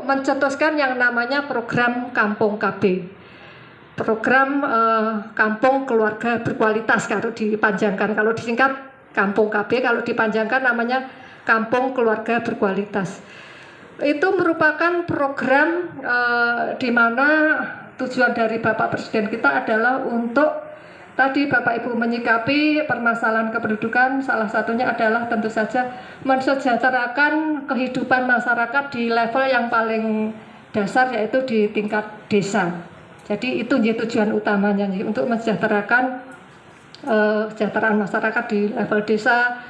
mencetuskan yang namanya program Kampung KB. Program Kampung Keluarga Berkualitas kalau dipanjangkan, kalau disingkat Kampung KB, kalau dipanjangkan namanya Kampung Keluarga Berkualitas. Itu merupakan program di mana tujuan dari Bapak Presiden kita adalah untuk tadi Bapak Ibu menyikapi permasalahan kependudukan, salah satunya adalah tentu saja mensejahterakan kehidupan masyarakat di level yang paling dasar, yaitu di tingkat desa. Jadi itu tujuan utamanya untuk mensejahterakan kesejahteraan masyarakat di level desa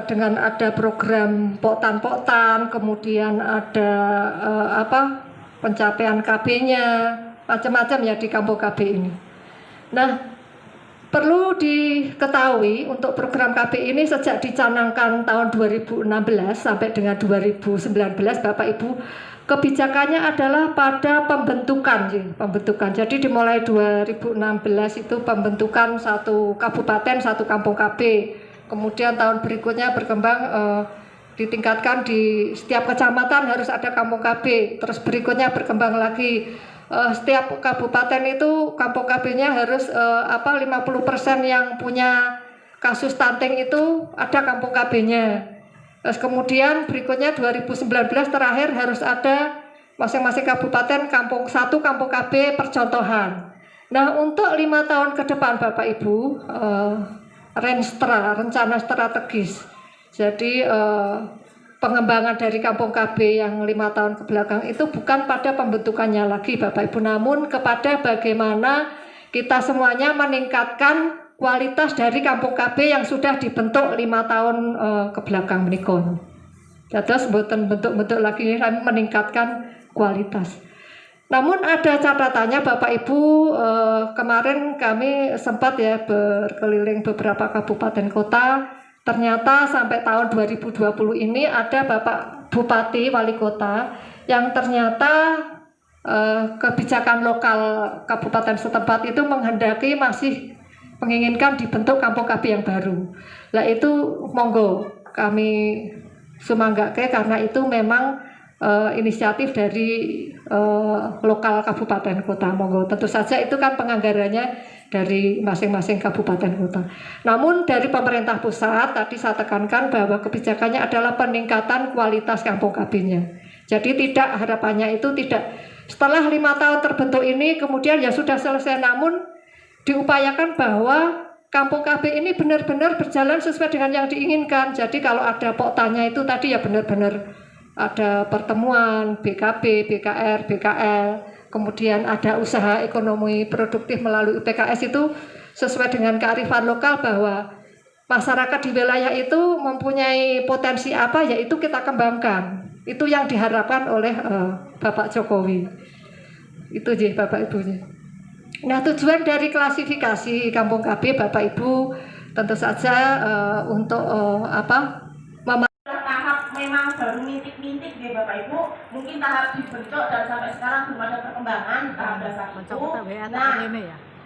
dengan ada program poktan, kemudian ada pencapaian KB-nya, macam-macam ya di Kampung KB ini. Nah, perlu diketahui untuk program KB ini sejak dicanangkan tahun 2016 sampai dengan 2019 Bapak Ibu, kebijakannya adalah pada pembentukan. Jadi dimulai 2016 itu pembentukan satu kabupaten, satu kampung KB. Kemudian tahun berikutnya berkembang ditingkatkan di setiap kecamatan harus ada kampung KB. Terus berikutnya berkembang lagi. Setiap kabupaten itu kampung KB-nya harus 50% yang punya kasus stunting itu ada kampung KB-nya. Terus kemudian berikutnya 2019 terakhir harus ada masing-masing kabupaten satu kampung KB percontohan. Nah, untuk 5 tahun ke depan Bapak Ibu, rencana strategis. Jadi pengembangan dari Kampung KB yang 5 tahun ke belakang itu bukan pada pembentukannya lagi Bapak Ibu, namun kepada bagaimana kita semuanya meningkatkan kualitas dari Kampung KB yang sudah dibentuk 5 tahun ke belakang menikah. Jadi bentuk lagi meningkatkan kualitas. Namun ada catatannya Bapak Ibu, kemarin kami sempat ya berkeliling beberapa kabupaten kota. Ternyata sampai tahun 2020 ini ada Bapak Bupati Wali Kota yang ternyata kebijakan lokal kabupaten setempat itu menghendaki masih menginginkan dibentuk kampung KB yang baru. Nah itu monggo kami sumanggake karena itu memang inisiatif dari lokal kabupaten kota. Monggo, tentu saja itu kan penganggarannya dari masing-masing kabupaten kota. Namun dari pemerintah pusat tadi saya tekankan bahwa kebijakannya adalah peningkatan kualitas kampung KB-nya. Jadi tidak, harapannya itu tidak setelah 5 tahun terbentuk ini kemudian ya sudah selesai, namun diupayakan bahwa kampung KB ini benar-benar berjalan sesuai dengan yang diinginkan. Jadi kalau ada poktannya itu tadi ya benar-benar ada pertemuan BKB, BKR, BKL, kemudian ada usaha ekonomi produktif melalui UPKS itu sesuai dengan kearifan lokal bahwa masyarakat di wilayah itu mempunyai potensi apa, yaitu kita kembangkan. Itu yang diharapkan oleh Bapak Jokowi. Itu sih Bapak Ibu. Nah, tujuan dari klasifikasi Kampung KB Bapak Ibu tentu saja untuk memang baru mintik-mintik deh Bapak Ibu, mungkin tahap dibentuk dan sampai sekarang belum ada perkembangan tahap dasar itu. Nah,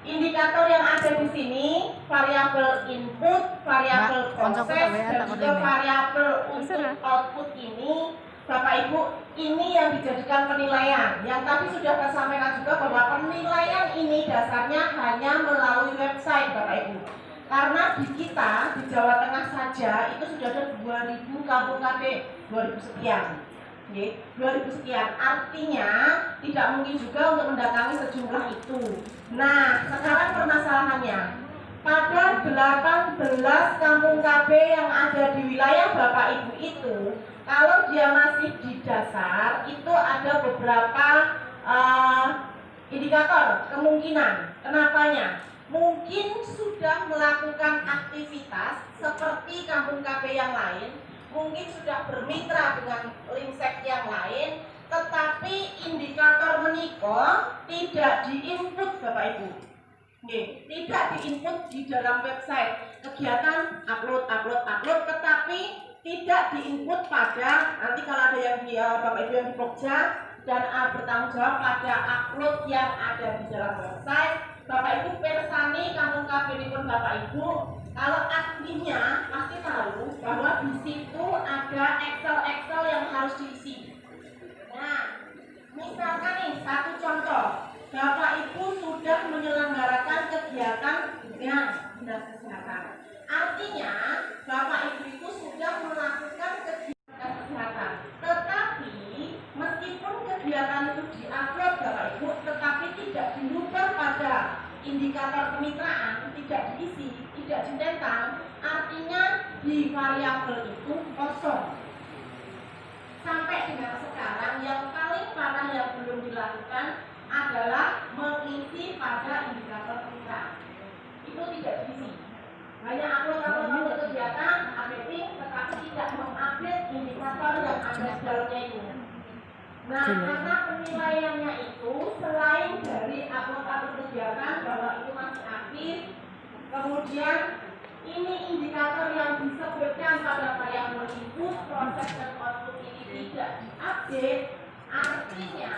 indikator yang ada di sini variabel input, variabel proses, dan juga variabel untuk output ini Bapak Ibu, ini yang dijadikan penilaian. Yang tadi sudah saya sampaikan juga bahwa penilaian ini dasarnya hanya melalui website Bapak Ibu. Karena di kita, di Jawa Tengah saja, itu sudah ada 2000 kampung KB, 2000 sekian. 2000 sekian, artinya tidak mungkin juga untuk mendatangi sejumlah itu. Nah, sekarang permasalahannya, pada 18 kampung KB yang ada di wilayah Bapak Ibu itu, kalau dia masih di dasar, itu ada beberapa indikator kemungkinan. Kenapanya? Mungkin sudah melakukan aktivitas seperti kampung KB yang lain, mungkin sudah bermitra dengan Linsek yang lain, tetapi indikator menikah tidak diinput Bapak Ibu. Tidak diinput di dalam website. Kegiatan upload, tetapi tidak diinput pada, nanti kalau ada yang Bapak Ibu yang di Pokja dan bertanggung jawab pada upload yang ada di dalam website. Bapak Ibu persani kampung KB pun Bapak Ibu, kalau adminnya pasti tahu bahwa di situ ada Excel yang harus diisi. indikator kemitraan tidak diisi, tidak ditentang, artinya di variabel itu kosong. Sampai dengan sekarang yang paling parah yang belum dilakukan adalah mengisi pada indikator kemitraan. Itu tidak diisi. Hanya upload kegiatan, updating, tetapi tidak mengupdate indikator yang ada di dalamnya itu. Nah, karena penilaiannya itu selain dari upload kegiatan bahwa itu masih aktif, kemudian ini indikator yang disebutkan pada variabel input, proses dan output ini tidak diupdate, artinya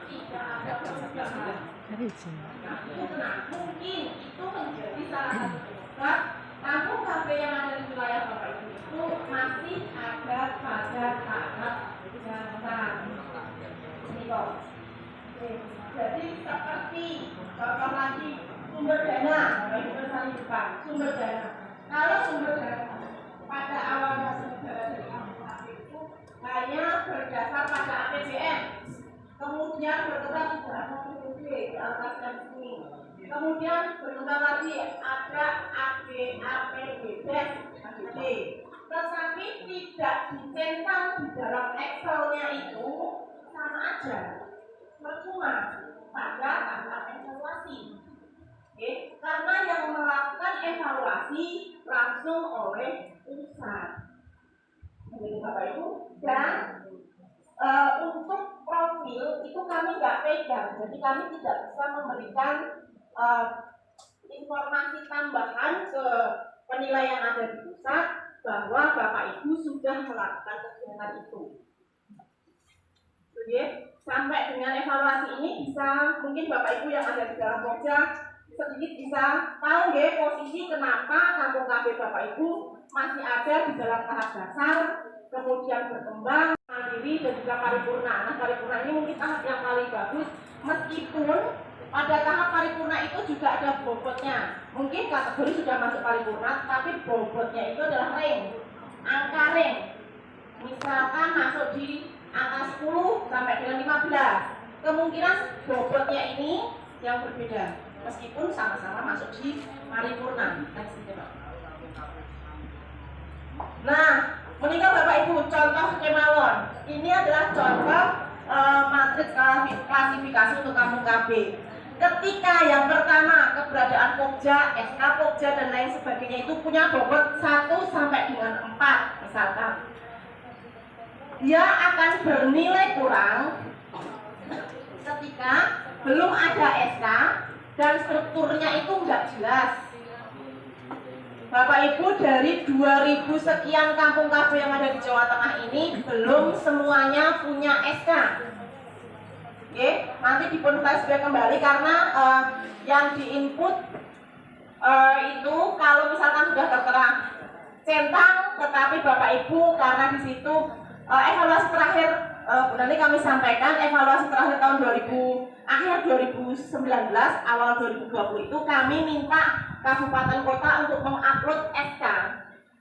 tidak ada perubahan. Nah, itu benar. Mungkin itu menjadi salah satu penyebab kampung kafe yang ada di wilayah Bapak Ibu itu masih ada pada tahap jantan. Jadi seperti contoh lagi sumber dana, sumber dana. Kalau sumber dana pada awalnya sumber dana dari kampung kafe itu hanya berdasar pada APBN, kemudian berkembang sudah APBD dialokasikan di sini. Kemudian berkembang lagi ada APBD, tetapi tidak dicentang di dalam Excel-nya itu sama aja, percuma pada tahap evaluasi. Oke, karena yang melakukan evaluasi langsung oleh pusat. Jadi Bapak Ibu, dan untuk profil itu kami nggak pegang, jadi kami tidak bisa memberikan informasi tambahan ke penilaian yang ada di pusat bahwa Bapak Ibu sudah melakukan kegiatan itu. Oke, sampai dengan evaluasi ini bisa mungkin Bapak Ibu yang ada di dalam Pokja sedikit bisa tahu ya posisi kenapa kampung kafe Bapak Ibu masih ada di dalam tahap dasar, kemudian berkembang, mandiri dan juga paripurna. Nah, paripurna ini mungkin tahap yang paling bagus, meskipun pada tahap paripurna itu juga ada bobotnya. Mungkin kategori sudah masuk paripurna, tapi bobotnya itu adalah rank, angka rank. Misalkan masuk di angka 10 sampai dengan 15, kemungkinan bobotnya ini yang berbeda meskipun sama-sama masuk di paripurna. Nah, menikah Bapak Ibu, contoh kemalon ini adalah contoh matriks klasifikasi untuk kampung KB. Ketika yang pertama keberadaan Pokja, SK Pokja dan lain sebagainya itu punya bobot 1 sampai dengan 4 misalkan, dia akan bernilai kurang ketika belum ada SK dan strukturnya itu enggak jelas. Bapak Ibu, dari 2000 sekian kampung kafe yang ada di Jawa Tengah ini belum semuanya punya SK. Oke, nanti dipun flashback kembali karena yang diinput itu kalau misalkan sudah tertera centang, tetapi Bapak Ibu karena di situ evaluasi terakhir nanti kami sampaikan evaluasi terakhir tahun akhir 2019 awal 2020 itu kami minta kabupaten kota untuk mengupload SK.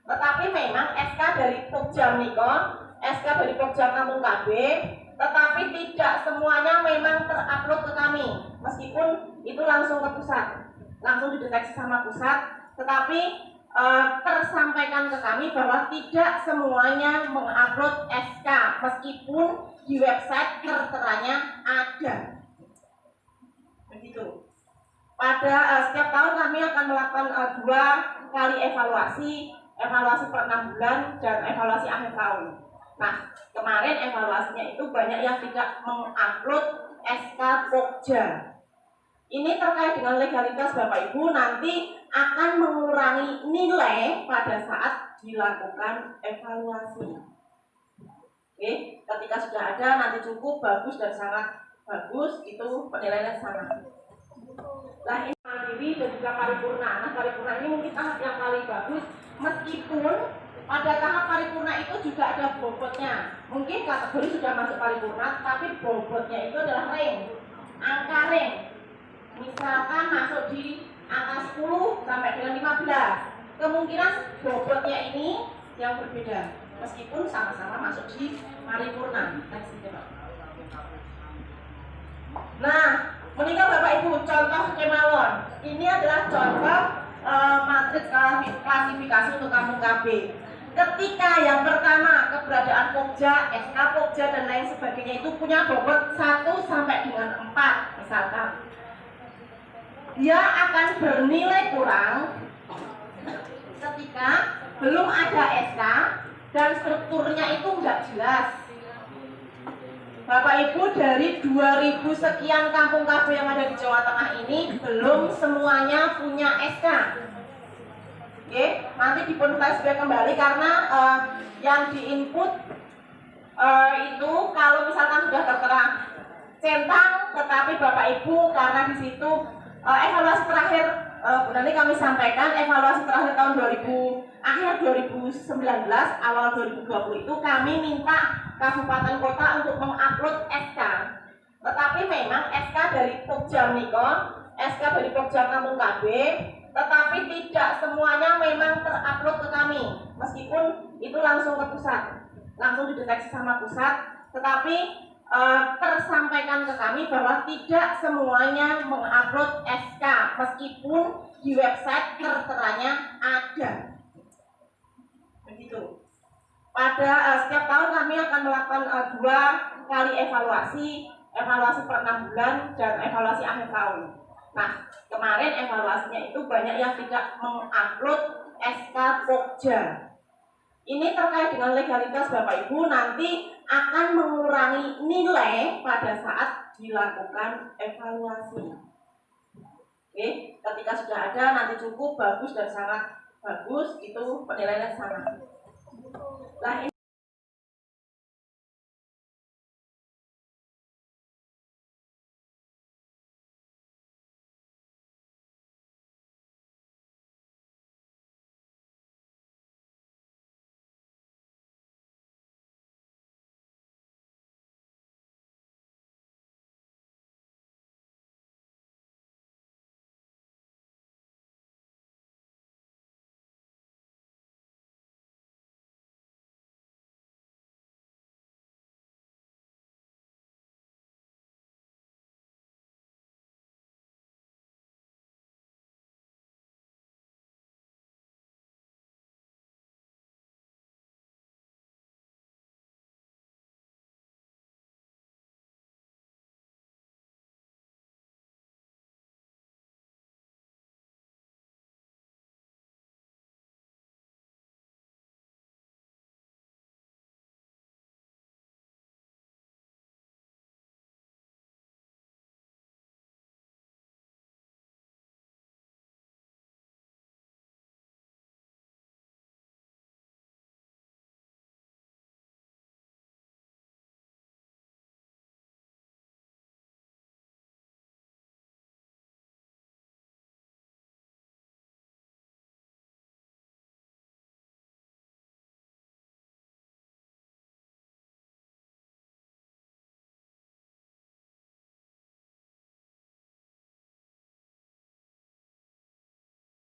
Tetapi memang SK dari Pokja Niko, SK dari Pokja Kampung KB, tetapi tidak semuanya memang terupload ke kami. Meskipun itu langsung ke pusat, langsung dideteksi sama pusat, tetapi tersampaikan ke kami bahwa tidak semuanya mengupload SK meskipun di website terteranya ada. Begitu. Pada setiap tahun kami akan melakukan 2 kali evaluasi per 6 bulan dan evaluasi akhir tahun. Nah, kemarin evaluasinya itu banyak yang tidak mengupload SK Pokja. Ini terkait dengan legalitas Bapak Ibu nanti akan mengurangi nilai pada saat dilakukan evaluasi. Oke, ketika sudah ada nanti cukup bagus dan sangat bagus itu penilaiannya sama. Nah, ini mandiri dan juga paripurna. Nah, paripurna ini mungkin tahap yang paling bagus meskipun pada tahap paripurna itu juga ada bobotnya. Mungkin kategori sudah masuk paripurna, tapi bobotnya itu adalah rank, angka rank. Misalkan masuk di angka 10 sampai dengan 15, kemungkinan bobotnya ini yang berbeda meskipun sama-sama masuk di paripurna. Nah, Menikah Bapak Ibu, contoh kemawon. Ini adalah contoh matriks klasifikasi untuk kampung KB. Ketika yang pertama keberadaan Pokja, SK Pokja dan lain sebagainya itu punya bobot 1 sampai dengan 4 misalkan. Dia akan bernilai kurang ketika belum ada SK dan strukturnya itu enggak jelas. Bapak Ibu, dari 2000 sekian kampung KB yang ada di Jawa Tengah ini belum semuanya punya SK. Oke, nanti dipun flashback kembali karena yang diinput itu kalau misalkan sudah tertera centang, tetapi Bapak Ibu karena di situ evaluasi terakhir nanti kami sampaikan evaluasi terakhir tahun 2000 akhir 2019 awal 2020 itu kami minta kabupaten kota untuk mengupload SK. Tetapi memang SK dari Pokja Nikon, SK dari Pokja Kampung KB, tetapi tidak semuanya memang terupload ke kami. Meskipun itu langsung ke pusat, langsung dideteksi sama pusat, tetapi tersampaikan ke kami bahwa tidak semuanya mengupload SK meskipun di website terteranya ada. Begitu. Pada setiap tahun kami akan melakukan 2 kali evaluasi per 6 bulan dan evaluasi akhir tahun. Nah, kemarin evaluasinya itu banyak yang tidak mengupload SK Pokja. Ini terkait dengan legalitas Bapak Ibu nanti akan mengurangi nilai pada saat dilakukan evaluasi. Oke, ketika sudah ada nanti cukup, bagus dan sangat bagus itu penilaiannya sana. Nah,